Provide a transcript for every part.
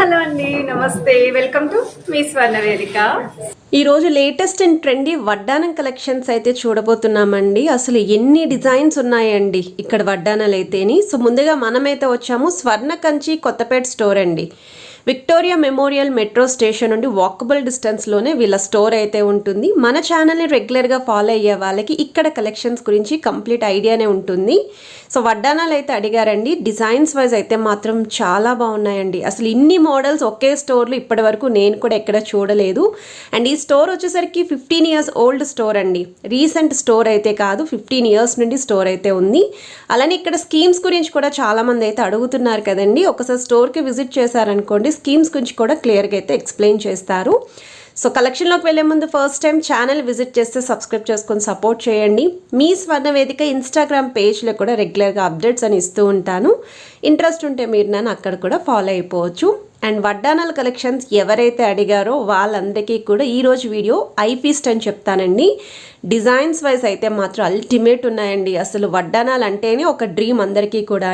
Hello అండి, నమస్తే. Welcome to me స్వర్ణ వేదిక. ఈరోజు లేటెస్ట్ అండ్ ట్రెండీ వడ్డానం కలెక్షన్స్ అయితే చూడబోతున్నామండి. అసలు ఎన్ని డిజైన్స్ ఉన్నాయండి ఇక్కడ వడ్డానాలు అయితేని. సో ముందుగా మనమైతే వచ్చాము స్వర్ణ కంచి కొత్తపేట స్టోర్ అండి. విక్టోరియా మెమోరియల్ మెట్రో స్టేషన్ నుండి వాకబుల్ డిస్టెన్స్లోనే వీళ్ళ స్టోర్ అయితే ఉంటుంది. మన ఛానల్ని రెగ్యులర్గా ఫాలో అయ్యే వాళ్ళకి ఇక్కడ కలెక్షన్స్ గురించి కంప్లీట్ ఐడియానే ఉంటుంది. సో వడ్డానాలు అయితే అడిగారండి. డిజైన్స్ వైజ్ అయితే మాత్రం చాలా బాగున్నాయండి. అసలు ఇన్ని మోడల్స్ ఒకే స్టోర్లో ఇప్పటి వరకు నేను కూడా ఎక్కడ చూడలేదు. అండ్ ఈ స్టోర్ వచ్చేసరికి 15 ఇయర్స్ ఓల్డ్ స్టోర్ అండి. రీసెంట్ స్టోర్ అయితే కాదు, 15 ఇయర్స్ నుండి స్టోర్ అయితే ఉంది. అలానే ఇక్కడ స్కీమ్స్ గురించి కూడా చాలామంది అయితే అడుగుతున్నారు కదండి. ఒకసారి స్టోర్కి విజిట్ చేశారనుకోండి, స్కీమ్స్ గురించి కూడా క్లియర్గా అయితే ఎక్స్ప్లెయిన్ చేస్తారు. సో కలెక్షన్లోకి వెళ్ళే ముందు ఫస్ట్ టైం ఛానల్ విజిట్ చేస్తే సబ్స్క్రైబ్ చేసుకొని సపోర్ట్ చేయండి. మీ స్వర్ణ వేదిక ఇన్స్టాగ్రామ్ పేజ్లో కూడా రెగ్యులర్గా అప్డేట్స్ అని ఇస్తూ ఉంటాను. ఇంట్రెస్ట్ ఉంటే మీరు నన్ను అక్కడ కూడా ఫాలో అయిపోవచ్చు. అండ్ వడ్డానాల కలెక్షన్స్ ఎవరైతే అడిగారో వాళ్ళందరికీ కూడా ఈరోజు వీడియో ఐ ఫీస్ట్ అని చెప్తానండి. డిజైన్స్ వైజ్ అయితే మాత్రం అల్టిమేట్ ఉన్నాయండి. అసలు వడ్డానాలు అంటేనే ఒక డ్రీమ్ అందరికీ కూడా.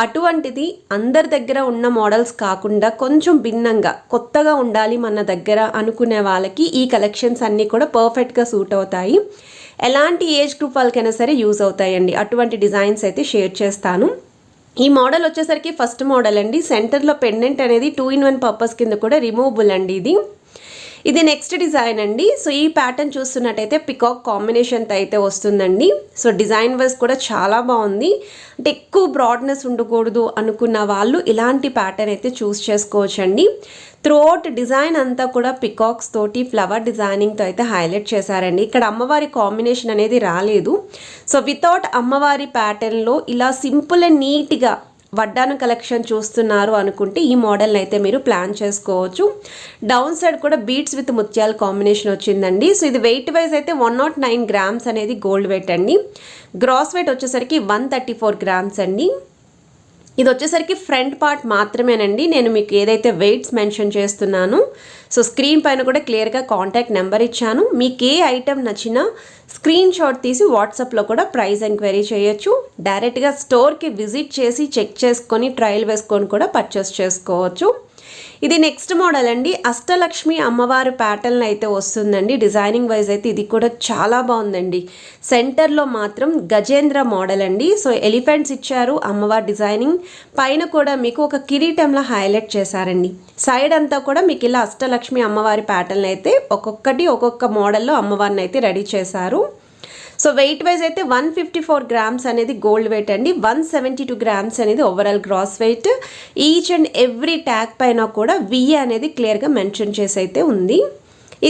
అటువంటిది అందరి దగ్గర ఉన్న మోడల్స్ కాకుండా కొంచెం భిన్నంగా కొత్తగా ఉండాలి మన దగ్గర అనుకునే వాళ్ళకి ఈ కలెక్షన్స్ అన్నీ కూడా పర్ఫెక్ట్గా సూట్ అవుతాయి. ఎలాంటి ఏజ్ గ్రూప్ వాళ్ళకైనా సరే యూజ్ అవుతాయండి. అటువంటి డిజైన్స్ అయితే షేర్ చేస్తాను. ఈ మోడల్ వచ్చేసరికి ఫస్ట్ మోడల్ అండి. సెంటర్లో పెండెంట్ అనేది 2-in-1 పర్పస్ కింద కూడా రిమూవబుల్ అండి. ఇది నెక్స్ట్ డిజైన్ అండి. సో ఈ ప్యాటర్న్ చూస్తున్నట్టయితే పికాక్ కాంబినేషన్తో అయితే వస్తుందండి. సో డిజైన్ వైజ్ కూడా చాలా బాగుంది. అంటే ఎక్కువ బ్రాడ్నెస్ ఉండకూడదు అనుకున్న వాళ్ళు ఇలాంటి ప్యాటర్న్ అయితే చూస్ చేసుకోవచ్చండి. త్రూఅవుట్ డిజైన్ అంతా కూడా పికాక్స్ తోటి ఫ్లవర్ డిజైనింగ్తో అయితే హైలైట్ చేశారండి. ఇక్కడ అమ్మవారి కాంబినేషన్ అనేది రాలేదు. సో వితౌట్ అమ్మవారి ప్యాటర్న్లో ఇలా సింపుల్ అండ్ నీట్గా వడ్డానం కలెక్షన్ చూస్తున్నారు అనుకుంటే ఈ మోడల్ని అయితే మీరు ప్లాన్ చేసుకోవచ్చు. డౌన్ సైడ్ కూడా బీట్స్ విత్ ముత్యాల కాంబినేషన్ వచ్చిందండి. సో ఇది వెయిట్ వైజ్ అయితే 109 గ్రామ్స్ అనేది గోల్డ్ వెయిట్ అండి. గ్రాస్ వెయిట్ వచ్చేసరికి 134 గ్రామ్స్ అండి. ఇది వచ్చేసరికి ఫ్రంట్ పార్ట్ మాత్రమేనండి. నేను మీకు ఏదైతే వెయిట్స్ మెన్షన్ చేస్తున్నాను, సో స్క్రీన్ పైన కూడా క్లియర్గా కాంటాక్ట్ నెంబర్ ఇచ్చాను. మీకు ఏ ఐటెం నచ్చినా స్క్రీన్ షాట్ తీసి వాట్సాప్లో కూడా ప్రైస్ ఎంక్వైరీ చేయొచ్చు. డైరెక్ట్గా స్టోర్కి విజిట్ చేసి చెక్ చేసుకొని ట్రయల్ వేసుకొని కూడా పర్చేస్ చేసుకోవచ్చు. ఇది నెక్స్ట్ మోడల్ అండి. అష్టలక్ష్మి అమ్మవారి ప్యాటర్న్ అయితే వస్తుందండి. డిజైనింగ్ వైజ్ అయితే ఇది కూడా చాలా బాగుందండి. సెంటర్లో మాత్రం గజేంద్ర మోడల్ అండి. సో ఎలిఫెంట్స్ ఇచ్చారు అమ్మవారి డిజైనింగ్ పైన కూడా మీకు ఒక కిరీటంలా హైలైట్ చేశారండి. సైడ్ అంతా కూడా మీకు ఇలా అష్టలక్ష్మి అమ్మవారి ప్యాటర్న్ అయితే ఒక్కొక్క మోడల్లో అమ్మవారిని అయితే రెడీ చేశారు. సో వెయిట్ వైజ్ అయితే 154 గ్రామ్స్ అనేది గోల్డ్ వెయిట్ అండి. 172 గ్రామ్స్ అనేది overall gross weight. Each and every tag పైన కూడా వి అనేది క్లియర్గా మెన్షన్ చేసి అయితే ఉంది.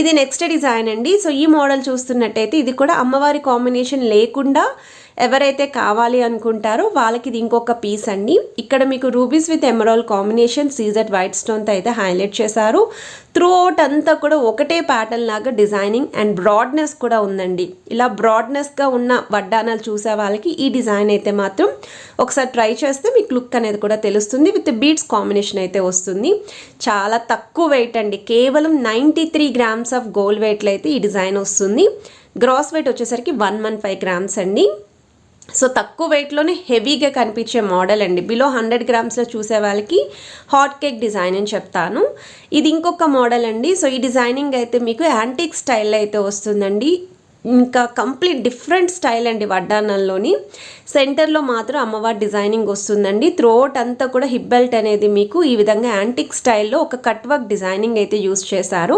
ఇది నెక్స్ట్ డిజైన్ అండి. సో ఈ మోడల్ చూస్తున్నట్టయితే ఇది కూడా అమ్మవారి కాంబినేషన్ లేకుండా ఎవరైతే కావాలి అనుకుంటారో వాళ్ళకి ఇది ఇంకొక పీస్ అండి. ఇక్కడ మీకు rubies with emerald combination CZ white స్టోన్తో అయితే హైలైట్ చేశారు. త్రూఅవుట్ అంతా కూడా ఒకటే ప్యాటర్న్ లాగా డిజైనింగ్ అండ్ బ్రాడ్నెస్ కూడా ఉందండి. ఇలా బ్రాడ్నెస్గా ఉన్న వడ్డానాలు చూసే వాళ్ళకి ఈ డిజైన్ అయితే మాత్రం ఒకసారి ట్రై చేస్తే మీకు లుక్ అనేది కూడా తెలుస్తుంది. విత్ బీడ్స్ కాంబినేషన్ అయితే వస్తుంది. చాలా తక్కువ వెయిట్ అండి. కేవలం 93 గ్రామ్స్ ఆఫ్ గోల్డ్ వెయిట్లో అయితే ఈ డిజైన్ వస్తుంది. గ్రాస్ వెయిట్ వచ్చేసరికి 115 గ్రామ్స్ అండి. సో తక్కువ వెయిట్లోనే హెవీగా కనిపించే మోడల్ అండి. బిలో 100 గ్రామ్స్లో చూసే వాళ్ళకి హాట్ కేక్ డిజైన్ అని చెప్తాను. ఇది ఇంకొక మోడల్ అండి. సో ఈ డిజైనింగ్ అయితే మీకు యాంటిక్ స్టైల్లో అయితే వస్తుందండి. ఇంకా కంప్లీట్ డిఫరెంట్ స్టైల్ అండి వడ్డానంలోని. సెంటర్లో మాత్రం అమ్మవారి డిజైనింగ్ వస్తుందండి. త్రోట్ అంతా కూడా హిప్ బెల్ట్ అనేది మీకు ఈ విధంగా యాంటిక్ స్టైల్లో ఒక కట్ వర్క్ డిజైనింగ్ అయితే యూస్ చేశారు.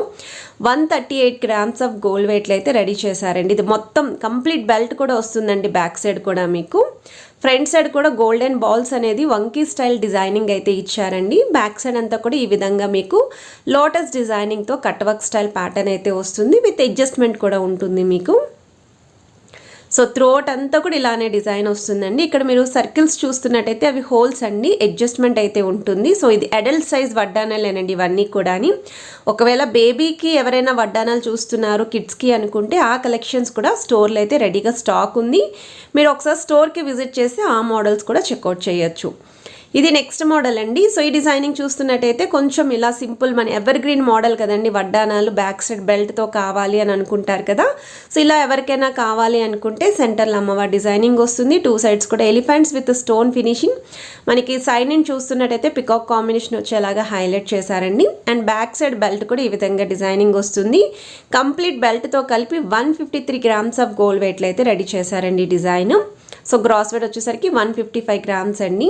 138 గ్రామ్స్ ఆఫ్ గోల్డ్ వెయిట్లో అయితే రెడీ చేశారండి. ఇది మొత్తం కంప్లీట్ బెల్ట్ కూడా వస్తుందండి. బ్యాక్ సైడ్ కూడా మీకు ఫ్రంట్ సైడ్ కూడా గోల్డెన్ బాల్స్ అనేది వంకీ స్టైల్ డిజైనింగ్ అయితే ఇచ్చారండి. బ్యాక్ సైడ్ అంతా కూడా ఈ విధంగా మీకు లోటస్ డిజైనింగ్తో కట్ వర్క్ స్టైల్ ప్యాటర్న్ అయితే వస్తుంది. విత్ అడ్జస్ట్మెంట్ కూడా ఉంటుంది మీకు. సో త్రోట్ అంతా కూడా ఇలానే డిజైన్ వస్తుందండి. ఇక్కడ మీరు సర్కిల్స్ చూస్తున్నట్టయితే అవి హోల్స్ అండి. అడ్జస్ట్మెంట్ అయితే ఉంటుంది. సో ఇది అడల్ట్ సైజ్ వడ్డానాలేనండి ఇవన్నీ కూడా. ఒకవేళ బేబీకి ఎవరైనా వడ్డానాలు చూస్తున్నారు కిడ్స్కి అనుకుంటే ఆ కలెక్షన్స్ కూడా స్టోర్లో అయితే రెడీగా స్టాక్ ఉంది. మీరు ఒకసారి స్టోర్కి విజిట్ చేసి ఆ మోడల్స్ కూడా చెక్అవుట్ చేయొచ్చు. ఇది నెక్స్ట్ మోడల్ అండి. సో ఈ డిజైనింగ్ చూస్తున్నట్టయితే కొంచెం ఇలా సింపుల్ మన ఎవర్ గ్రీన్ మోడల్ కదండి. వడ్డానాలు బ్యాక్ సైడ్ బెల్ట్తో కావాలి అని అనుకుంటారు కదా. సో ఇలా ఎవరికైనా కావాలి అనుకుంటే సెంటర్లో అమ్మవారి డిజైనింగ్ వస్తుంది. 2 సైడ్స్ కూడా ఎలిఫెంట్స్ విత్ స్టోన్ ఫినిషింగ్. మనకి సైడ్ నుంచి చూస్తున్నట్టయితే పికాక్ కాంబినేషన్ వచ్చేలాగా హైలైట్ చేశారండి. అండ్ బ్యాక్ సైడ్ బెల్ట్ కూడా ఈ విధంగా డిజైనింగ్ వస్తుంది. కంప్లీట్ బెల్ట్తో కలిపి 153 గ్రామ్స్ ఆఫ్ గోల్డ్ వెయిట్లో అయితే రెడీ చేశారండి ఈ డిజైన్. సో గ్రాస్ వెయిట్ వచ్చేసరికి 155 గ్రామ్స్ అండి.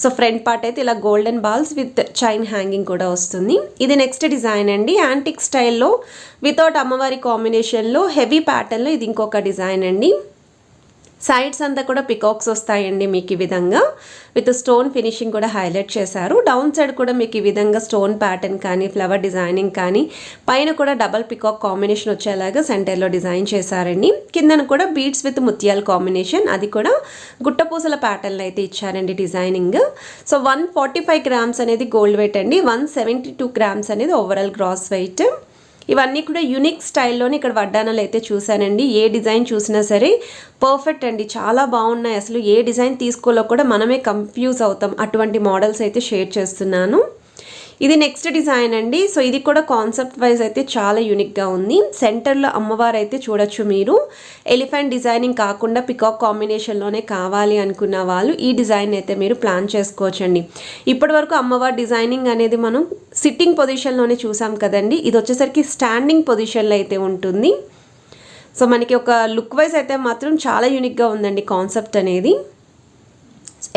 సో ఫ్రంట్ పార్ట్ అయితే ఇలా golden balls with chain hanging కూడా వస్తుంది. ఇది నెక్స్ట్ డిజైన్ అండి. యాంటిక్ స్టైల్లో వితౌట్ అమ్మవారి కాంబినేషన్లో హెవీ ప్యాటర్న్లో ఇది ఇంకొక డిజైన్ అండి. సైడ్స్ అంతా కూడా పికాక్స్ వస్తాయండి మీకు ఈ విధంగా విత్ స్టోన్ ఫినిషింగ్ కూడా హైలైట్ చేశారు. డౌన్ సైడ్ కూడా మీకు ఈ విధంగా స్టోన్ ప్యాటర్న్ కానీ ఫ్లవర్ డిజైనింగ్ కానీ పైన కూడా డబల్ పికాక్ కాంబినేషన్ వచ్చేలాగా సెంటర్లో డిజైన్ చేశారండి. కిందన కూడా బీడ్స్ విత్ ముత్యాల కాంబినేషన్, అది కూడా గుట్టపూసల ప్యాటర్న్లో అయితే ఇచ్చారండి డిజైనింగ్. సో 145 గ్రామ్స్ అనేది గోల్డ్ వెయిట్ అండి. 172 గ్రామ్స్ అనేది ఓవరాల్ గ్రాస్ వెయిట్. ఇవన్నీ కూడా యూనిక్ స్టైల్లోనే ఇక్కడ వడ్డానాలు అయితే చూసానండి. ఏ డిజైన్ చూసినా సరే పర్ఫెక్ట్ అండి, చాలా బాగున్నాయి. అసలు ఏ డిజైన్ తీసుకోలో కూడా మనమే కన్ఫ్యూజ్ అవుతాం. అటువంటి మోడల్స్ అయితే షేర్ చేస్తున్నాను. ఇది నెక్స్ట్ డిజైన్ అండి. సో ఇది కూడా కాన్సెప్ట్ వైజ్ అయితే చాలా యూనిక్గా ఉంది. సెంటర్లో అమ్మవారు అయితే చూడొచ్చు మీరు. ఎలిఫెంట్ డిజైనింగ్ కాకుండా పికాక్ కాంబినేషన్లోనే కావాలి అనుకున్న వాళ్ళు ఈ డిజైన్ అయితే మీరు ప్లాన్ చేసుకోవచ్చండి. ఇప్పటి వరకు అమ్మవారి డిజైనింగ్ అనేది మనం సిట్టింగ్ పొజిషన్లోనే చూసాం కదండి. ఇది వచ్చేసరికి స్టాండింగ్ పొజిషన్లో అయితే ఉంటుంది. సో మనకి ఒక లుక్ వైజ్ అయితే మాత్రం చాలా యూనిక్గా ఉందండి కాన్సెప్ట్ అనేది.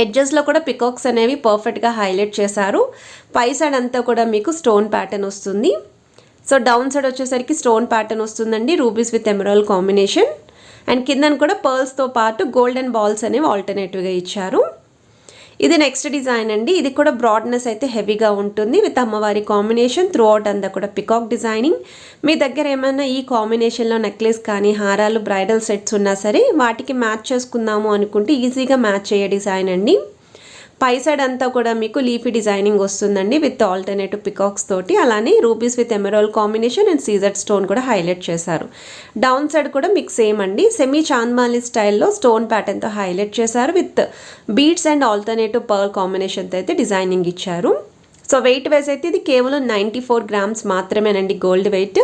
ఎడ్జెస్లో కూడా పికాక్స్ అనేవి పర్ఫెక్ట్గా హైలైట్ చేశారు. పై సైడ్ అంతా కూడా మీకు స్టోన్ ప్యాటర్న్ వస్తుంది. సో డౌన్ సైడ్ వచ్చేసరికి స్టోన్ ప్యాటర్న్ వస్తుందండి, rubies with emerald combination. And కిందన కూడా పర్ల్స్తో పాటు గోల్డెన్ బాల్స్ అనేవి ఆల్టర్నేటివ్గా ఇచ్చారు. ఇది నెక్స్ట్ డిజైన్ అండి. ఇది కూడా బ్రాడ్నెస్ అయితే హెవీగా ఉంటుంది విత్ అమ్మవారి కాంబినేషన్. త్రూ అవుట్ అంతా కూడా పికాక్ డిజైనింగ్. మీ దగ్గర ఏమైనా ఈ కాంబినేషన్లో నెక్లెస్ కానీ హారాలు బ్రైడల్ సెట్స్ ఉన్నా సరే వాటికి మ్యాచ్ చేసుకుందాము అనుకుంటే ఈజీగా మ్యాచ్ అయ్యే డిజైన్ అండి. పై సైడ్ అంతా కూడా మీకు లీఫీ డిజైనింగ్ వస్తుందండి విత్ ఆల్టర్నేటివ్ పికాక్స్ తోటి. అలానే rubies with emerald combination and సీజర్ స్టోన్ కూడా హైలైట్ చేశారు. డౌన్ సైడ్ కూడా మీకు సేమ్ అండి, సెమీ చాంద్మాలి స్టైల్లో స్టోన్ ప్యాటర్న్తో హైలైట్ చేశారు with beads and alternative pearl కాంబినేషన్తో అయితే డిజైనింగ్ ఇచ్చారు. సో వెయిట్ వైజ్ అయితే ఇది కేవలం 94 గ్రామ్స్ మాత్రమేనండి గోల్డ్ వెయిట్.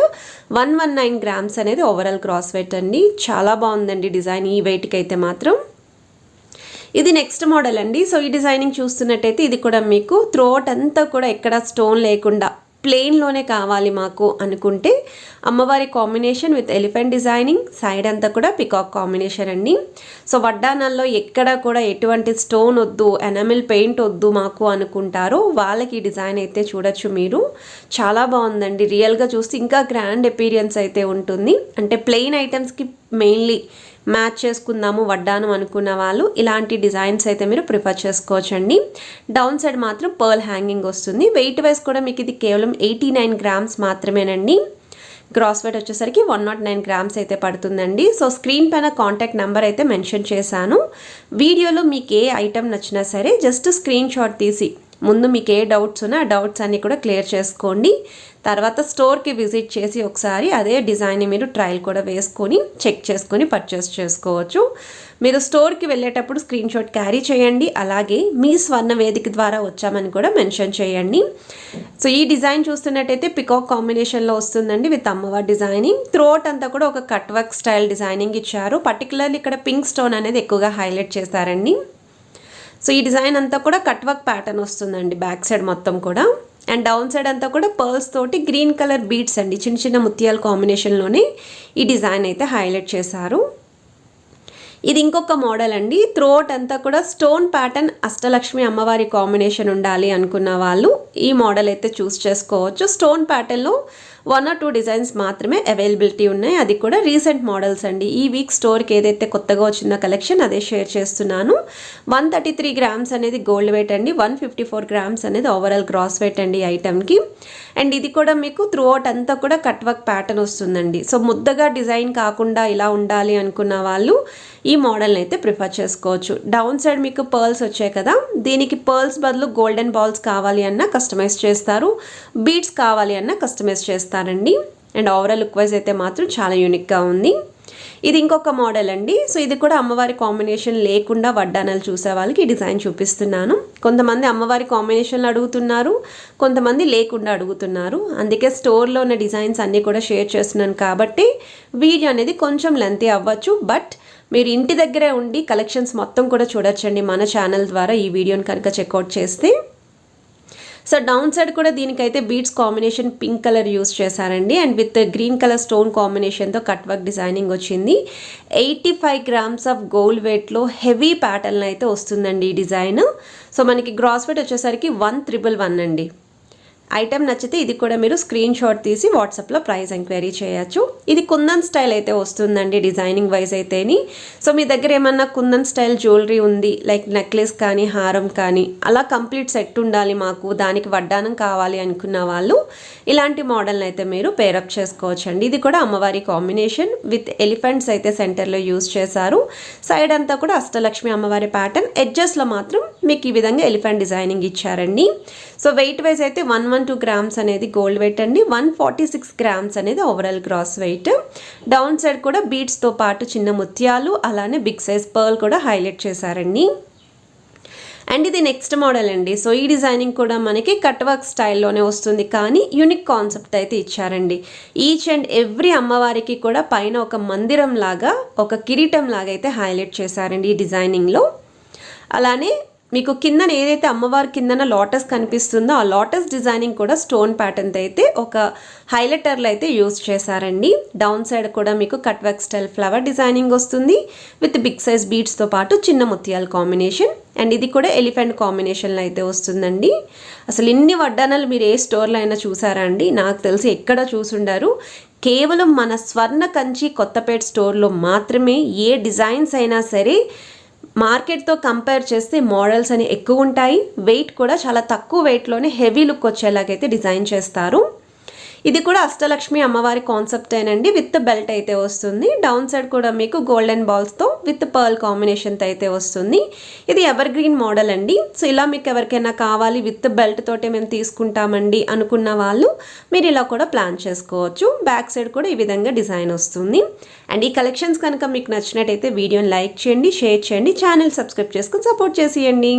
119 గ్రామ్స్ అనేది ఓవరాల్ క్రాస్ వెయిట్ అండి. చాలా బాగుందండి డిజైన్ ఈ వెయిట్కి అయితే మాత్రం. ఇది నెక్స్ట్ మోడల్ అండి. సో ఈ డిజైనింగ్ చూస్తున్నట్టయితే ఇది కూడా మీకు త్రోట్ అంతా కూడా ఎక్కడ స్టోన్ లేకుండా ప్లెయిన్లోనే కావాలి మాకు అనుకుంటే అమ్మవారి combination with elephant designing, side అంతా కూడా పికాక్ కాంబినేషన్ అండి. సో వడ్డానాల్లో ఎక్కడ కూడా ఎటువంటి స్టోన్ వద్దు, ఎనామిల్ పెయింట్ వద్దు మాకు అనుకుంటారో వాళ్ళకి ఈ డిజైన్ అయితే చూడొచ్చు మీరు. చాలా బాగుందండి. రియల్గా చూస్తే ఇంకా గ్రాండ్ అపీరియన్స్ అయితే ఉంటుంది. అంటే ప్లెయిన్ ఐటమ్స్కి మెయిన్లీ మ్యాచ్ చేసుకుందాము వడ్డానం అనుకున్న వాళ్ళు ఇలాంటి డిజైన్స్ అయితే మీరు ప్రిఫర్ చేసుకోవచ్చండి. డౌన్ సైడ్ మాత్రం పర్ల్ హ్యాంగింగ్ వస్తుంది. వెయిట్ వైజ్ కూడా మీకు ఇది కేవలం 89 గ్రామ్స్ మాత్రమేనండి. గ్రాస్ వెయిట్ వచ్చేసరికి 109 గ్రామ్స్ అయితే పడుతుందండి. సో స్క్రీన్ పైన కాంటాక్ట్ నెంబర్ అయితే మెన్షన్ చేశాను. వీడియోలో మీకు ఏ ఐటమ్ నచ్చినా సరే జస్ట్ స్క్రీన్ షాట్ తీసి ముందు మీకు ఏ డౌట్స్ ఉన్నా ఆ డౌట్స్ అన్నీ కూడా క్లియర్ చేసుకోండి. తర్వాత స్టోర్కి విజిట్ చేసి ఒకసారి అదే డిజైన్ని మీరు ట్రయల్ కూడా వేసుకొని చెక్ చేసుకొని పర్చేస్ చేసుకోవచ్చు. మీరు స్టోర్కి వెళ్ళేటప్పుడు స్క్రీన్ షాట్ క్యారీ చేయండి. అలాగే మీ స్వర్ణ వేదిక ద్వారా వచ్చామని కూడా మెన్షన్ చేయండి. సో ఈ డిజైన్ చూస్తున్నట్టయితే పికాక్ కాంబినేషన్లో వస్తుందండి విత్ అమ్మవారి డిజైనింగ్. త్రోట్ అంతా కూడా ఒక కట్ వర్క్ స్టైల్ డిజైనింగ్ ఇచ్చారు. పర్టికులర్లీ ఇక్కడ పింక్ స్టోన్ అనేది ఎక్కువగా హైలైట్ చేశారండి. సో ఈ డిజైన్ అంతా కూడా కట్ వర్క్ ప్యాటర్న్ వస్తుందండి బ్యాక్ సైడ్ మొత్తం కూడా. అండ్ డౌన్ సైడ్ అంతా కూడా పర్ల్స్ తోటి గ్రీన్ కలర్ బీడ్స్ అండి, చిన్న చిన్న ముత్యాల కాంబినేషన్లోనే ఈ డిజైన్ అయితే హైలైట్ చేశారు. ఇది ఇంకొక మోడల్ అండి. త్రోట్ అంతా కూడా స్టోన్ ప్యాటర్న్ అష్టలక్ష్మి అమ్మవారి కాంబినేషన్ ఉండాలి అనుకున్న వాళ్ళు ఈ మోడల్ అయితే చూస్ చేసుకోవచ్చు. స్టోన్ ప్యాటర్న్లో 1 or 2 డిజైన్స్ మాత్రమే అవైలబిలిటీ ఉన్నాయి. అది కూడా రీసెంట్ మోడల్స్ అండి. ఈ వీక్ స్టోర్కి ఏదైతే కొత్తగా వచ్చిన కలెక్షన్ అదే షేర్ చేస్తున్నాను. 133 గ్రామ్స్ అనేది గోల్డ్ వెయిట్ అండి. 154 గ్రామ్స్ అనేది ఓవరాల్ గ్రాస్ వెయిట్ అండి ఈ ఐటమ్కి. అండ్ ఇది కూడా మీకు త్రూ అవుట్ అంతా కూడా కట్ వర్క్ ప్యాటర్న్ వస్తుందండి. సో ముద్దగా డిజైన్ కాకుండా ఇలా ఉండాలి అనుకున్న వాళ్ళు ఈ మోడల్ని అయితే ప్రిఫర్ చేసుకోవచ్చు. డౌన్ సైడ్ మీకు పర్ల్స్ వచ్చాయి కదా, దీనికి పర్ల్స్ బదులు గోల్డెన్ బాల్స్ కావాలి అన్నా కస్టమైజ్ చేస్తారు, బీడ్స్ కావాలి అన్నా కస్టమైజ్ చేస్తారండి. అండ్ ఓవరాల్ లుక్ వైజ్ అయితే మాత్రం చాలా యూనిక్గా ఉంది. ఇది ఇంకొక మోడల్ అండి. సో ఇది కూడా అమ్మవారి కాంబినేషన్ లేకుండా వడ్డానాలు చూసే వాళ్ళకి ఈ డిజైన్ చూపిస్తున్నాను. కొంతమంది అమ్మవారి కాంబినేషన్లు అడుగుతున్నారు, కొంతమంది లేకుండా అడుగుతున్నారు. అందుకే స్టోర్లో ఉన్న డిజైన్స్ అన్నీ కూడా షేర్ చేస్తున్నాను కాబట్టి వీడియో అనేది కొంచెం లెంతీ అవ్వచ్చు. బట్ మీరు ఇంటి దగ్గరే ఉండి కలెక్షన్స్ మొత్తం కూడా చూడొచ్చండి మన ఛానల్ ద్వారా ఈ వీడియోని కనుక చెక్అవుట్ చేస్తే. సో డౌన్ సైడ్ కూడా దీనికైతే beads combination pink colour use చేశారండి and with green colour stone కాంబినేషన్తో కట్ వర్క్ డిజైనింగ్ వచ్చింది. 85 గ్రామ్స్ ఆఫ్ గోల్డ్ వెయిట్లో హెవీ ప్యాటర్న్ అయితే వస్తుందండి ఈ డిజైన్. సో మనకి గ్రాస్ వెయిట్ వచ్చేసరికి 1111 అండి. ఐటెం నచ్చితే ఇది కూడా మీరు స్క్రీన్ షాట్ తీసి వాట్సాప్లో ప్రైస్ ఎంక్వైరీ చేయొచ్చు. ఇది కుందన్ స్టైల్ అయితే వస్తుందండి డిజైనింగ్ వైజ్ అయితేని. సో మీ దగ్గర ఏమన్నా కుందన్ స్టైల్ జ్యువెలరీ ఉంది, లైక్ నెక్లెస్ కానీ హారం కానీ అలా కంప్లీట్ సెట్ ఉండాలి మాకు, దానికి వడ్డానం కావాలి అనుకున్న వాళ్ళు ఇలాంటి మోడల్ని అయితే మీరు పేరప్ చేసుకోవచ్చు అండి. ఇది కూడా అమ్మవారి కాంబినేషన్ విత్ ఎలిఫెంట్స్ అయితే సెంటర్లో యూజ్ చేశారు. సైడ్ అంతా కూడా అష్టలక్ష్మి అమ్మవారి ప్యాటర్న్, ఎడ్జెస్లో మాత్రం మీకు ఈ విధంగా ఎలిఫెంట్ డిజైనింగ్ ఇచ్చారండి. సో వెయిట్ వైజ్ అయితే 112 గ్రామ్స్ అనేది గోల్డ్ వెయిట్ అండి, 146 గ్రామ్స్ అనేది overall gross weight. Down side కూడా బీడ్స్తో పాటు చిన్న ముత్యాలు అలానే బిగ్ సైజ్ పర్ల్ కూడా హైలైట్ చేశారండి. అండ్ ఇది నెక్స్ట్ మోడల్ అండి. సో ఈ డిజైనింగ్ కూడా మనకి కట్ వర్క్ స్టైల్లోనే వస్తుంది, కానీ యూనిక్ కాన్సెప్ట్ అయితే ఇచ్చారండి. ఈచ్ అండ్ ఎవ్రీ అమ్మవారికి కూడా పైన ఒక మందిరం లాగా, ఒక కిరీటం లాగా అయితే హైలైట్ చేశారండి ఈ డిజైనింగ్లో. అలానే మీకు కిందన ఏదైతే అమ్మవారి కిందన లోటస్ కనిపిస్తుందో ఆ లోటస్ డిజైనింగ్ కూడా స్టోన్ ప్యాటర్న్తో అయితే ఒక హైలైటర్లు అయితే యూజ్ చేశారండి. డౌన్ సైడ్ కూడా మీకు cut work style flower designing వస్తుంది విత్ బిగ్ సైజ్ బీడ్స్తో పాటు చిన్న ముత్యాల కాంబినేషన్. అండ్ ఇది కూడా ఎలిఫెంట్ కాంబినేషన్లో అయితే వస్తుందండి. అసలు ఇన్ని వడ్డానాలు మీరు ఏ స్టోర్లో అయినా చూసారా అండి? నాకు తెలిసి ఎక్కడ చూసుండారు. కేవలం మన స్వర్ణ కంచి కొత్తపేట స్టోర్లో మాత్రమే ఏ డిజైన్స్ అయినా సరే మార్కెట్తో కంపేర్ చేస్తే మోడల్స్ అని ఎక్కువ ఉంటాయి, వెయిట్ కూడా చాలా తక్కువ వెయిట్లోనే హెవీ లుక్ వచ్చేలాగైతే డిజైన్ చేస్తారు. ఇది కూడా అష్టలక్ష్మి అమ్మవారి కాన్సెప్ట్ ఏనండి, విత్ బెల్ట్ అయితే వస్తుంది. డౌన్ సైడ్ కూడా మీకు గోల్డెన్ బాల్స్తో విత్ పర్ల్ కాంబినేషన్తో అయితే వస్తుంది. ఇది ఎవర్ గ్రీన్ మోడల్ అండి. సో ఇలా మీకు ఎవరికైనా కావాలి విత్ బెల్ట్ తోటే మేము తీసుకుంటామండి అనుకున్న వాళ్ళు మీరు ఇలా కూడా ప్లాన్ చేసుకోవచ్చు. బ్యాక్ సైడ్ కూడా ఈ విధంగా డిజైన్ వస్తుంది. అండ్ ఈ కలెక్షన్స్ కనుక మీకు నచ్చినట్టయితే వీడియోని లైక్ చేయండి, షేర్ చేయండి, ఛానల్ సబ్స్క్రైబ్ చేసుకుని సపోర్ట్ చేసేయండి.